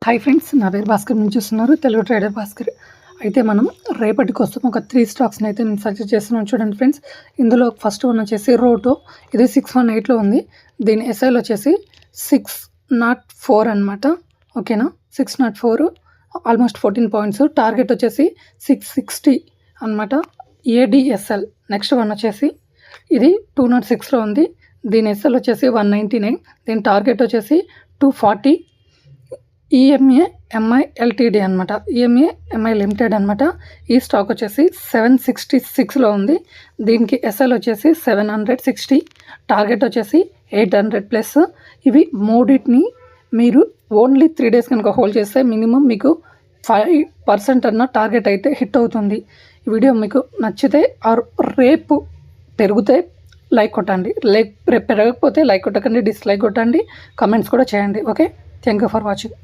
Hi friends, నా పేరు భాస్కర్ నుంచి చూస్తున్నారు తెలుగు ట్రేడర్ భాస్కర్. అయితే మనం రేపటి కోసం ఒక 3 స్టాక్స్ని అయితే నేను సజెస్ట్ చేస్తున్నాను. చూడండి ఫ్రెండ్స్, ఇందులో ఫస్ట్ వన్ వచ్చేసి రోటో. ఇది 618లో ఉంది. దీని ఎస్ఐలు వచ్చేసి 604 అనమాట. ఓకేనా, 604 ఆల్మోస్ట్ 14 పాయింట్స్. టార్గెట్ వచ్చేసి 660 అనమాట. ఏడిఎస్ఎల్. నెక్స్ట్ వన్ వచ్చేసి ఇది 206లో ఉంది. దీని ఎస్ఎల్ వచ్చేసి 199. దీని టార్గెట్ వచ్చేసి 240. ఈఎంఏ ఎంఐ ఎల్టీడీ అనమాట. ఈఎంఏ ఎంఐ లిమిటెడ్ అనమాట. ఈ స్టాక్ వచ్చేసి 766లో ఉంది. దీనికి ఎస్ఎల్ వచ్చేసి 760. టార్గెట్ వచ్చేసి 800+. ఇవి మూడింటిని మీరు ఓన్లీ 3 days కనుక హోల్డ్ చేస్తే మినిమం మీకు 5% అన్న టార్గెట్ అయితే హిట్ అవుతుంది. ఈ వీడియో మీకు నచ్చితే రేపు పెరిగితే లైక్ కొట్టండి, రేపు పెరగకపోతే లైక్ కొట్టకండి, డిస్లైక్ కొట్టండి, కమెంట్స్ కూడా చేయండి. Okay, thank you for watching.